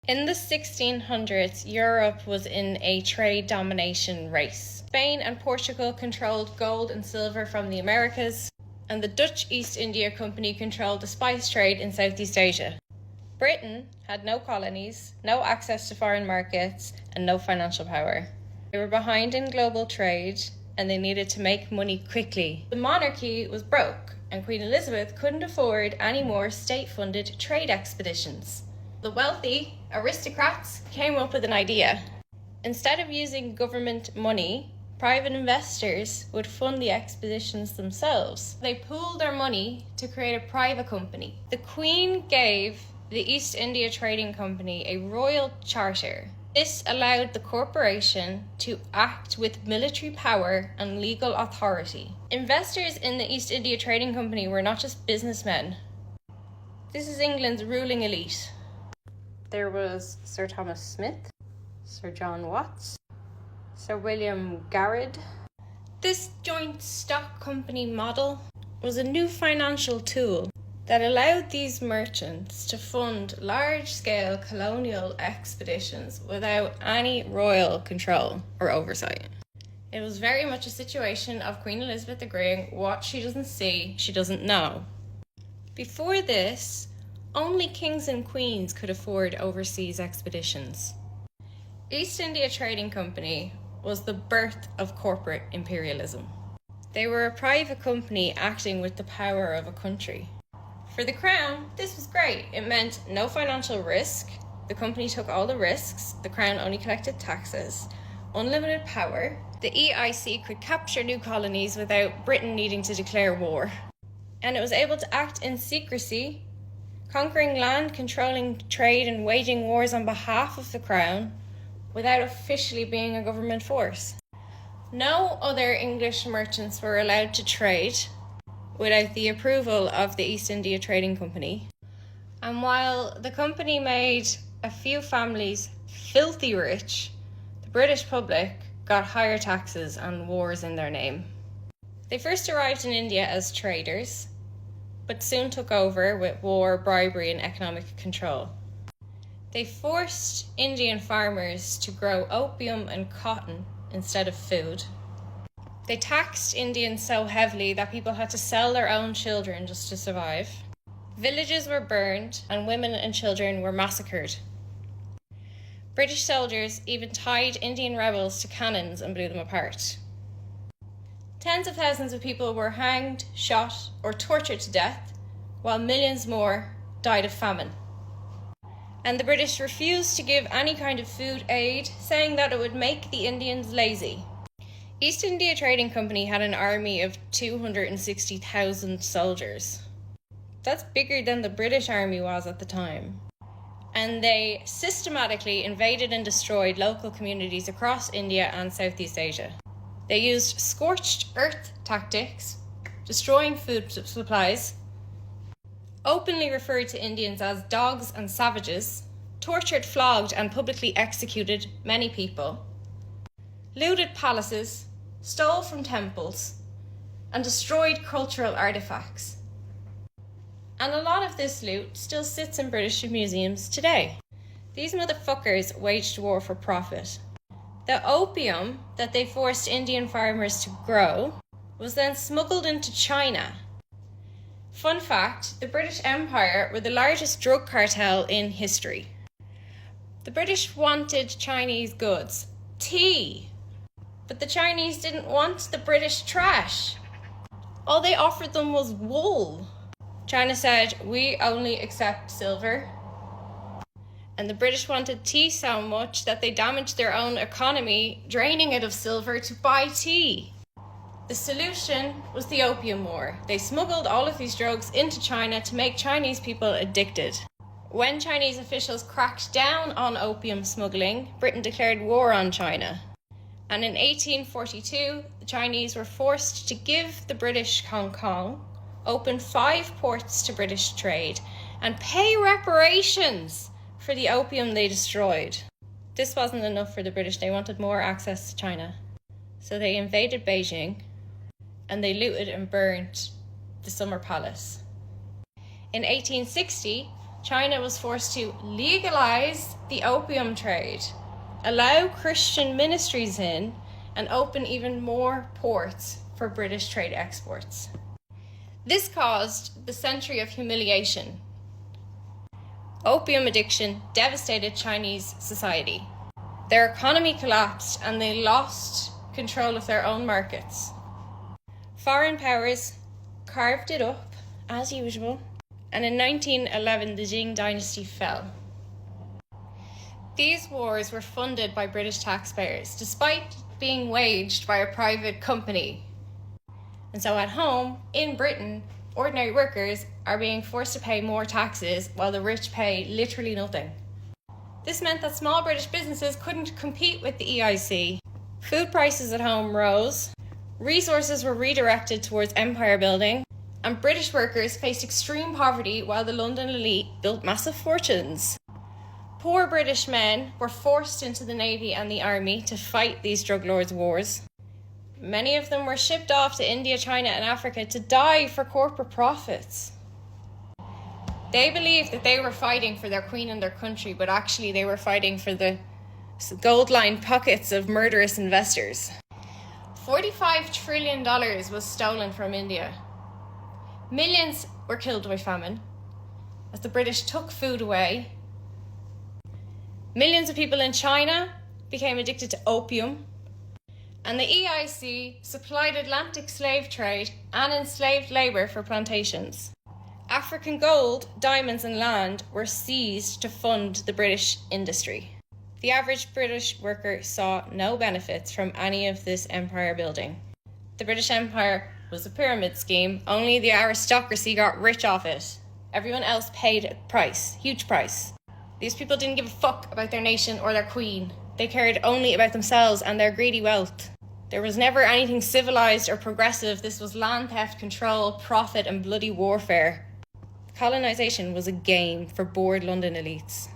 In the 1600s, Europe was in a trade domination race. Spain and Portugal controlled gold and silver from the Americas, and the Dutch East India Company controlled the spice trade in Southeast Asia. Britain had no colonies, no access to foreign markets, and no financial power. They were behind in global trade, and they needed to make money quickly. The monarchy was broke, and Queen Elizabeth couldn't afford any more state-funded trade expeditions. The wealthy aristocrats came up with an idea. Instead of using government money, private investors would fund the expeditions themselves. They pooled their money to create a private company. The Queen gave the East India Trading Company a royal charter. This allowed the corporation to act with military power and legal authority. Investors in the East India Trading Company were not just businessmen. This is England's ruling elite. There was Sir Thomas Smith, Sir John Watts, Sir William Garrard. This joint stock company model was a new financial tool that allowed these merchants to fund large-scale colonial expeditions without any royal control or oversight. It was very much a situation of Queen Elizabeth agreeing what she doesn't see, she doesn't know. Before this, only kings and queens could afford overseas expeditions. East India Trading Company was the birth of corporate imperialism. They were a private company acting with the power of a country. For the crown, this was great. It meant no financial risk. The company took all the risks. The crown only collected taxes. Unlimited power. The EIC could capture new colonies without Britain needing to declare war. And it was able to act in secrecy, conquering land, controlling trade, and waging wars on behalf of the crown without officially being a government force. No other English merchants were allowed to trade without the approval of the East India Trading Company. And while the company made a few families filthy rich, the British public got higher taxes and wars in their name. They first arrived in India as traders, but soon took over with war, bribery, and economic control. They forced Indian farmers to grow opium and cotton instead of food. They taxed Indians so heavily that people had to sell their own children just to survive. Villages were burned and women and children were massacred. British soldiers even tied Indian rebels to cannons and blew them apart. Tens of thousands of people were hanged, shot, or tortured to death, while millions more died of famine. And the British refused to give any kind of food aid, saying that it would make the Indians lazy. East India Trading Company had an army of 260,000 soldiers. That's bigger than the British army was at the time. And they systematically invaded and destroyed local communities across India and Southeast Asia. They used scorched earth tactics, destroying food supplies, openly referred to Indians as dogs and savages, tortured, flogged, and publicly executed many people, looted palaces, stole from temples, and destroyed cultural artifacts. And a lot of this loot still sits in British museums today. These motherfuckers waged war for profit. The opium that they forced Indian farmers to grow was then smuggled into China. Fun fact, the British Empire were the largest drug cartel in history. The British wanted Chinese goods, tea, but the Chinese didn't want the British trash. All they offered them was wool. China said, "We only accept silver." And the British wanted tea so much that they damaged their own economy, draining it of silver to buy tea. The solution was the Opium War. They smuggled all of these drugs into China to make Chinese people addicted. When Chinese officials cracked down on opium smuggling, Britain declared war on China. And in 1842, the Chinese were forced to give the British Hong Kong, open 5 ports to British trade, and pay reparations for the opium they destroyed. This wasn't enough for the British. They wanted more access to China. So they invaded Beijing and they looted and burnt the Summer Palace. In 1860, China was forced to legalize the opium trade, allow Christian ministries in, and open even more ports for British trade exports. This caused the century of humiliation. Opium addiction devastated Chinese society. Their economy collapsed and they lost control of their own markets. Foreign powers carved it up, as usual, and in 1911 the Qing dynasty fell. These wars were funded by British taxpayers, despite being waged by a private company. And so at home, in Britain, ordinary workers are being forced to pay more taxes while the rich pay literally nothing. This meant that small British businesses couldn't compete with the EIC. Food prices at home rose, resources were redirected towards empire building, and British workers faced extreme poverty while the London elite built massive fortunes. Poor British men were forced into the Navy and the Army to fight these drug lords' wars. Many of them were shipped off to India, China, and Africa to die for corporate profits. They believed that they were fighting for their queen and their country, but actually they were fighting for the gold-lined pockets of murderous investors. $45 trillion was stolen from India. Millions were killed by famine as the British took food away. Millions of people in China became addicted to opium. And the EIC supplied Atlantic slave trade and enslaved labour for plantations. African gold, diamonds and land were seized to fund the British industry. The average British worker saw no benefits from any of this empire building. The British Empire was a pyramid scheme, only the aristocracy got rich off it. Everyone else paid a price, huge price. These people didn't give a fuck about their nation or their queen. They cared only about themselves and their greedy wealth. There was never anything civilized or progressive. This was land theft, control, profit, and bloody warfare. Colonization was a game for bored London elites.